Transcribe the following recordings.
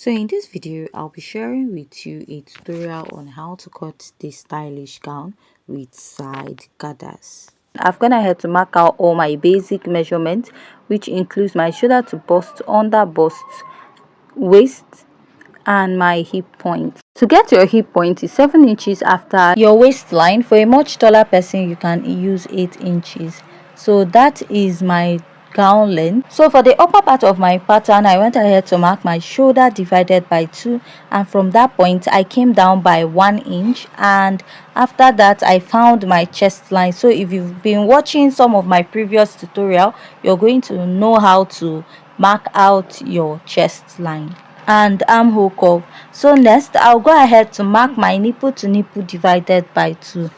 So in this video, I'll be sharing with you a tutorial on how to cut this stylish gown with side gathers. I've gone ahead to mark out all my basic measurements, which includes my shoulder to bust, under bust, waist, and my hip point. To get your hip point is 7 inches after your waistline. For a much taller person, you can use 8 inches. So that is my gown length. So for the upper part of my pattern, I went ahead to mark my shoulder divided by 2, and from that point I came down by 1 inch, and after that I found my chest line. So if you've been watching some of my previous tutorial, you're going to know how to mark out your chest line and armhole curve. So next I'll go ahead to mark my nipple to nipple divided by 2.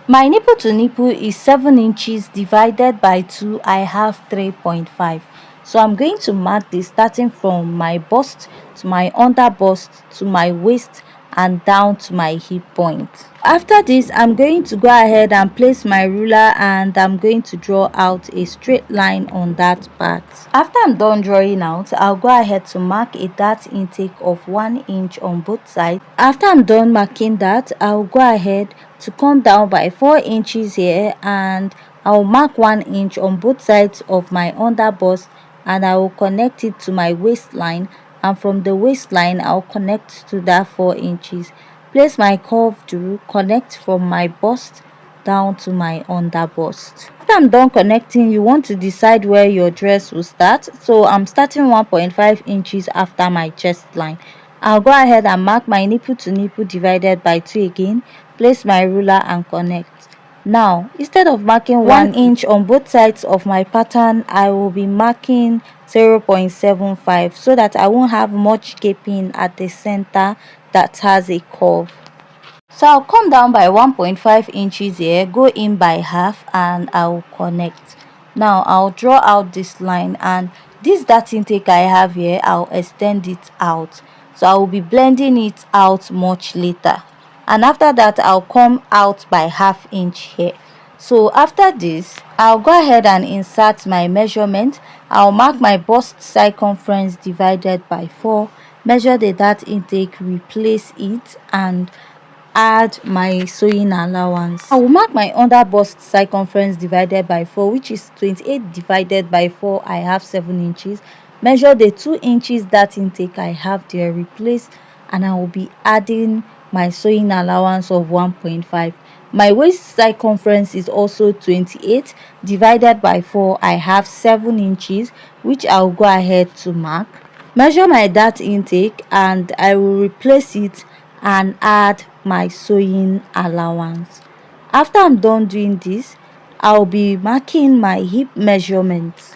My nipple to nipple is 7 inches divided by 2. I have 3.5. So I'm going to mark this starting from my bust to my under bust to my waist and down to my hip point. After this, I'm going to go ahead and place my ruler, and I'm going to draw out a straight line on that part. After I'm done drawing out, I'll go ahead to mark a dart intake of 1 inch on both sides. After I'm done marking that, I'll go ahead to come down by 4 inches here, and I'll mark 1 inch on both sides of my under bust, and I will connect it to my waistline, and from the waistline I'll connect to that 4 inches. Place my curved rule, connect from my bust down to my under bust. After I'm done connecting, you want to decide where your dress will start. So I'm starting 1.5 inches after my chest line. I'll go ahead and mark my nipple to nipple divided by 2 again, place my ruler and connect. Now, instead of marking 1 inch on both sides of my pattern, I will be marking 0.75 so that I won't have much gaping at the center that has a curve. So I'll come down by 1.5 inches here, go in by half, and I'll connect. Now I'll draw out this line, and this dart intake I have here, I'll extend it out. So I will be blending it out much later, and after that I'll come out by half inch here. So after this, I'll go ahead and insert my measurement. I'll mark my bust circumference divided by 4, measure the dart intake, replace it, and add my sewing allowance. I will mark my under bust circumference divided by 4, which is 28 divided by 4. I have 7 inches. Measure the 2 inches dart intake I have there, replace, and I will be adding my sewing allowance of 1.5. My waist circumference is also 28 divided by 4. I have 7 inches, which I'll go ahead to mark. Measure my dart intake, and I will replace it and add my sewing allowance. After I'm done doing this, I'll be marking my hip measurements.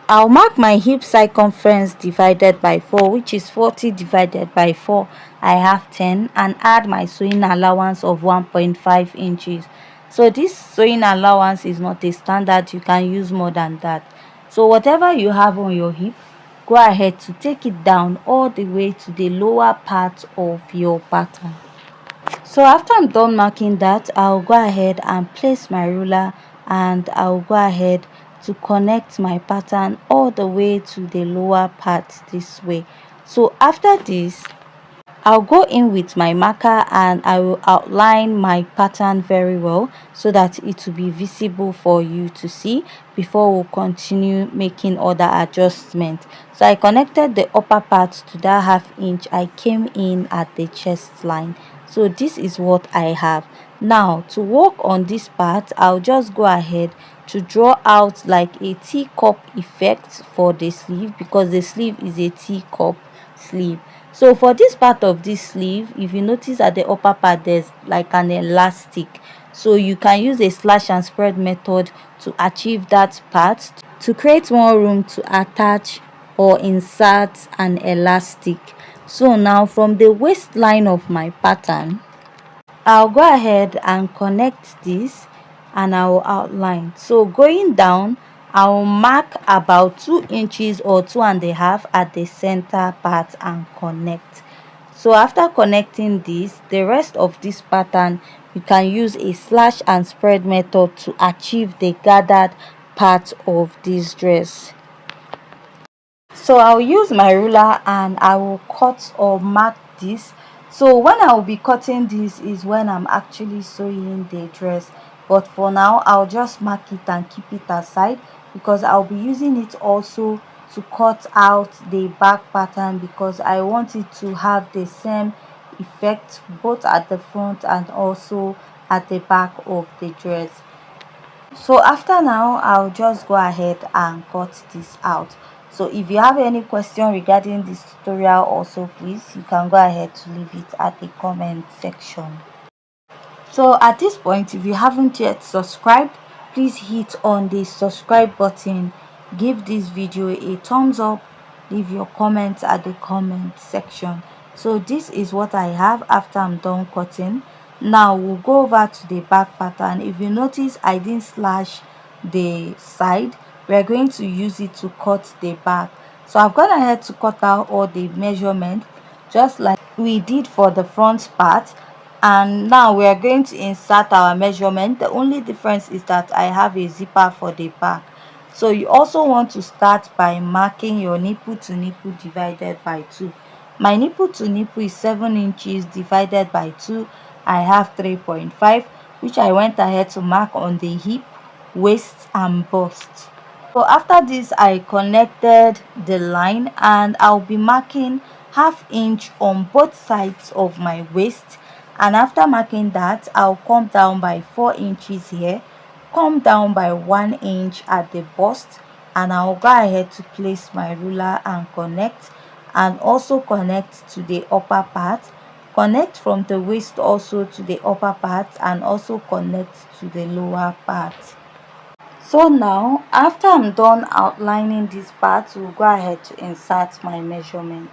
I'll mark my hip circumference divided by 4, which is 40 divided by 4. I have 10, and add my sewing allowance of 1.5 inches. So this sewing allowance is not a standard, you can use more than that. So whatever you have on your hip, go ahead to take it down all the way to the lower part of your pattern. So after I'm done marking that, I'll go ahead and place my ruler, and I'll go ahead to connect my pattern all the way to the lower part this way. So after this, I'll go in with my marker, and I will outline my pattern very well so that it will be visible for you to see before we'll continue making other adjustments. So I connected the upper part to that half inch. I came in at the chest line. So this is what I have. Now to work on this part, I'll just go ahead to draw out like a teacup effect for the sleeve, because the sleeve is a teacup sleeve. So for this part of this sleeve, if you notice at the upper part there's like an elastic, so you can use a slash and spread method to achieve that part, to create more room to attach or insert an elastic. So now from the waistline of my pattern, I'll go ahead and connect this, and I will outline. So going down, I will mark about 2 inches or 2.5 at the center part and connect. So after connecting this, the rest of this pattern, you can use a slash and spread method to achieve the gathered part of this dress. So I'll use my ruler and I will cut or mark this. So when I'll be cutting this is when I'm actually sewing the dress, but for now I'll just mark it and keep it aside because I'll be using it also to cut out the back pattern, because I want it to have the same effect both at the front and also at the back of the dress. So after now I'll just go ahead and cut this out. So if you have any question regarding this tutorial also, please you can go ahead to leave it at the comment section. So at this point, if you haven't yet subscribed, please hit on the subscribe button, give this video a thumbs up, leave your comments at the comment section. So this is what I have after I'm done cutting. Now we'll go over to the back pattern. If you notice, I didn't slash the side. We're going to use it to cut the back. So I've gone ahead to cut out all the measurement just like we did for the front part, and now we are going to insert our measurement. The only difference is that I have a zipper for the back. So you also want to start by marking your nipple to nipple divided by 2. My nipple to nipple is 7 inches divided by 2. I have 3.5, which I went ahead to mark on the hip, waist and bust. So after this I connected the line and I'll be marking ½ inch on both sides of my waist, and after marking that I'll come down by 4 inches here, come down by 1 inch at the bust, and I'll go ahead to place my ruler and connect, and also connect to the upper part, connect from the waist also to the upper part, and also connect to the lower part. So now after I'm done outlining this part, we'll go ahead to insert my measurement.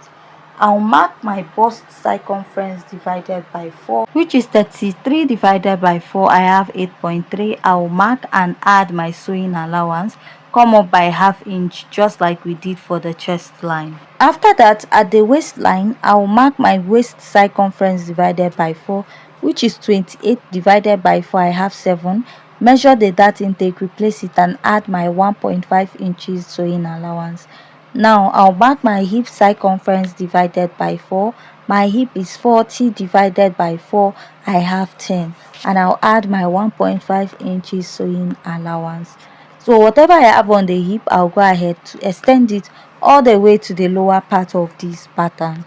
I'll mark my bust circumference divided by 4, which is 33 divided by 4. I have 8.3. I'll mark and add my sewing allowance, come up by ½ inch just like we did for the chest line. After that, at the waistline, I'll mark my waist circumference divided by 4, which is 28 divided by 4. I have 7. Measure the dart intake, replace it and add my 1.5 inches sewing allowance. Now I'll mark my hip circumference divided by 4. My hip is 40 divided by 4. I have 10, and I'll add my 1.5 inches sewing allowance. So whatever I have on the hip, I'll go ahead to extend it all the way to the lower part of this pattern.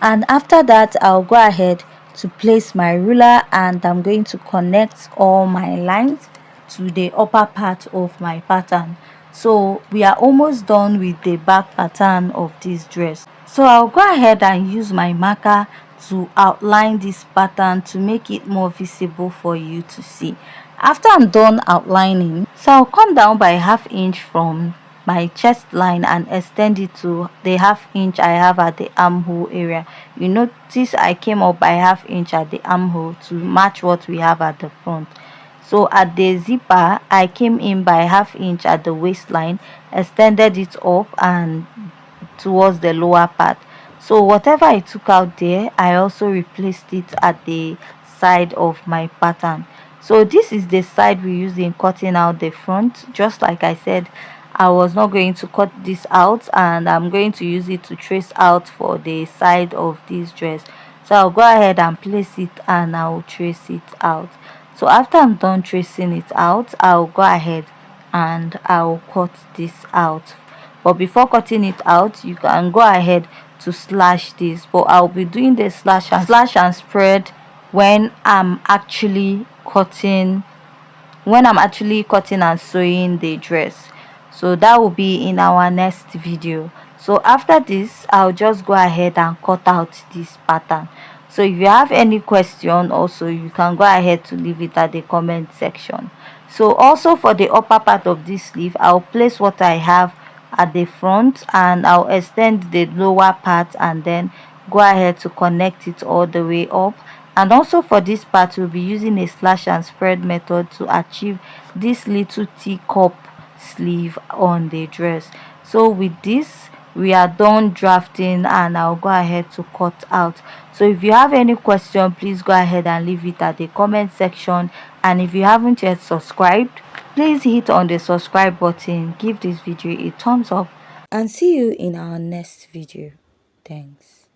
And after that I'll go ahead to place my ruler and I'm going to connect all my lines to the upper part of my pattern. So we are almost done with the back pattern of this dress. So I'll go ahead and use my marker to outline this pattern to make it more visible for you to see. After I'm done outlining, so I'll come down by ½ inch from my chest line and extend it to the ½ inch I have at the armhole area. You notice I came up by ½ inch at the armhole to match what we have at the front. So at the zipper I came in by ½ inch at the waistline, extended it up and towards the lower part. So whatever I took out there, I also replaced it at the side of my pattern. So this is the side we use in cutting out the front. Just like I said, I was not going to cut this out and I'm going to use it to trace out for the side of this dress. So I'll go ahead and place it and I'll trace it out. So after I'm done tracing it out, I'll go ahead and I'll cut this out. But before cutting it out, you can go ahead to slash this, but I'll be doing the slash and spread when I'm actually cutting and sewing the dress. So that will be in our next video. So after this, I'll just go ahead and cut out this pattern. So if you have any question also, you can go ahead to leave it at the comment section. So also for the upper part of this sleeve, I'll place what I have at the front and I'll extend the lower part and then go ahead to connect it all the way up. And also for this part, we'll be using a slash and spread method to achieve this little teacup sleeve on the dress. So with this, we are done drafting and I'll go ahead to cut out. So if you have any question, please go ahead and leave it at the comment section. And if you haven't yet subscribed, please hit on the subscribe button, give this video a thumbs up and see you in our next video. Thanks.